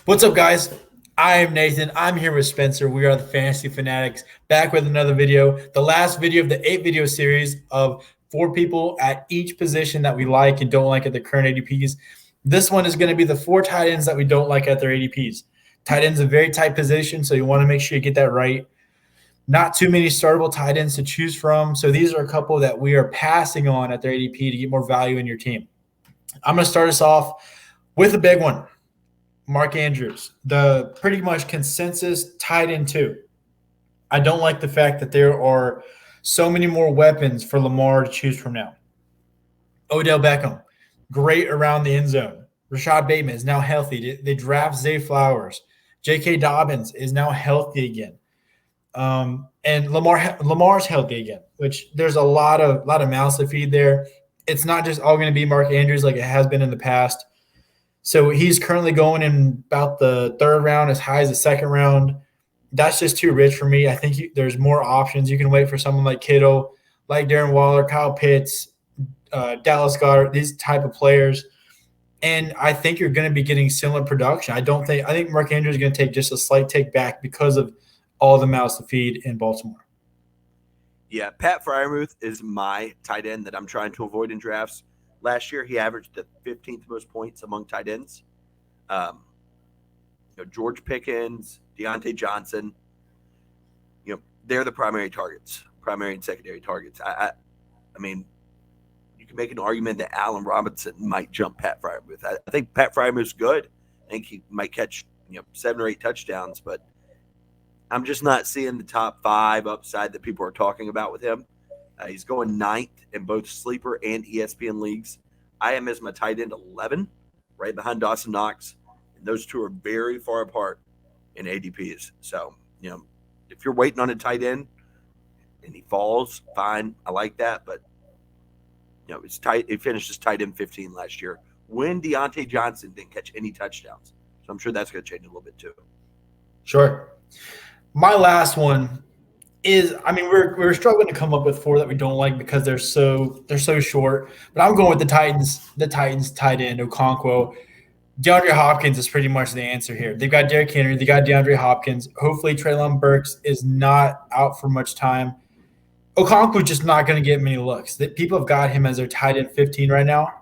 What's up, guys? I am Nathan. I'm here with Spencer. We are the Fantasy Fanatics, back with another video. The last video of the 8 video series of 4 people at each position that we like and don't like at the current ADPs. This one is going to be the 4 tight ends that we don't like at their ADPs. Tight end's a very tight position, so you want to make sure you get that right. Not too many startable tight ends to choose from. So these are a couple that we are passing on at their ADP to get more value in your team. I'm going to start us off with a big one. Mark Andrews, the pretty much consensus tight end two. I don't like the fact that there are so many more weapons for Lamar to choose from now. Odell Beckham, great around the end zone. Rashad Bateman is now healthy. They draft Zay Flowers. J.K. Dobbins is now healthy again. And Lamar's healthy again, which there's a lot of mouths to feed there. It's not just all going to be Mark Andrews like it has been in the past. So he's currently going in about the third round, as high as the second round. That's just too rich for me. I think there's more options. You can wait for someone like Kittle, like Darren Waller, Kyle Pitts, Dallas Goedert, these type of players. And I think you're going to be getting similar production. I think Mark Andrews is going to take just a slight take back because of all the mouths to feed in Baltimore. Yeah, Pat Freiermuth is my tight end that I'm trying to avoid in drafts. Last year, he averaged the 15th most points among tight ends. George Pickens, Deontay Johnson, they're the primary and secondary targets. I mean, you can make an argument that Allen Robinson might jump Pat Freiermuth. I think Pat Freiermuth's good. I think he might catch 7 or 8 touchdowns, but I'm just not seeing the top 5 upside that people are talking about with him. He's going 9th in both sleeper and ESPN leagues. I am as my tight end 11, right behind Dawson Knox. And those two are very far apart in ADPs. So, if you're waiting on a tight end and he falls, fine. I like that. But, it's tight. He finished as tight end 15 last year when Deontay Johnson didn't catch any touchdowns. So I'm sure that's going to change a little bit too. Sure. My last one is, we're struggling to come up with 4 that we don't like because they're so short. But I'm going with the Titans tight end, Okonkwo. DeAndre Hopkins is pretty much the answer here. They've got Derrick Henry. They got DeAndre Hopkins. Hopefully Treylon Burks is not out for much time. Okonkwo's just not going to get many looks. People have got him as their tight end 15 right now.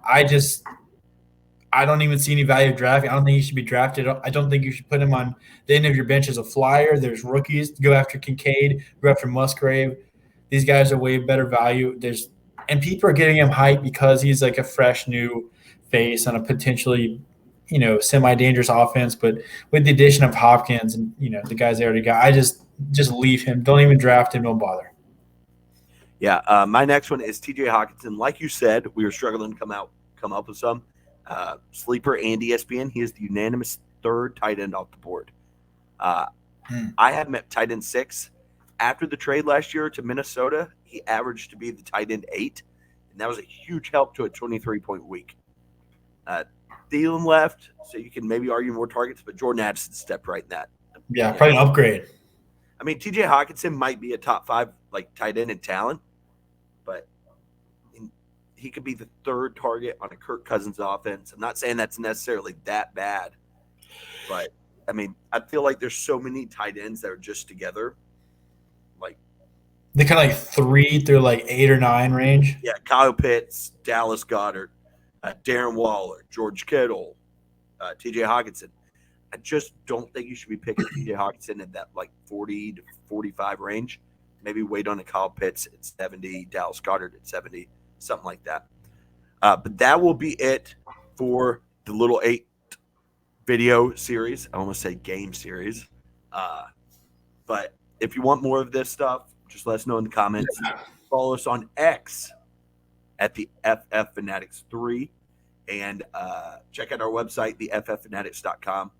I don't even see any value of drafting. I don't think he should be drafted. I don't think you should put him on the end of your bench as a flyer. There's rookies. Go after Kincaid. Go after Musgrave. These guys are way better value. And people are getting him hyped because he's like a fresh new face on a potentially, semi-dangerous offense. But with the addition of Hopkins and, the guys they already got, I just leave him. Don't even draft him. Don't bother. Yeah, my next one is TJ Hockenson. Like you said, we were struggling to come up with some. Sleeper and ESPN. He is the unanimous 3rd tight end off the board. I had him at tight end 6. After the trade last year to Minnesota, he averaged to be the tight end 8, and that was a huge help to a 23-point week. Thielen left, so you can maybe argue more targets, but Jordan Addison stepped right in that. Yeah, probably an upgrade. TJ Hockenson might be a top 5 tight end in talent, but he could be the 3rd target on a Kirk Cousins offense. I'm not saying that's necessarily that bad, but I feel like there's so many tight ends that are just together. They kind of 3 through 8 or 9 range. Yeah, Kyle Pitts, Dallas Goedert, Darren Waller, George Kittle, TJ Hockenson. I just don't think you should be picking TJ Hockenson in that 40 to 45 range. Maybe wait on a Kyle Pitts at 70, Dallas Goedert at 70. Something like that. But that will be it for the little 8 video series. I almost say game series. But if you want more of this stuff, just let us know in the comments. Follow us on X at the FF Fanatics 3. And check out our website, thefffanatics.com.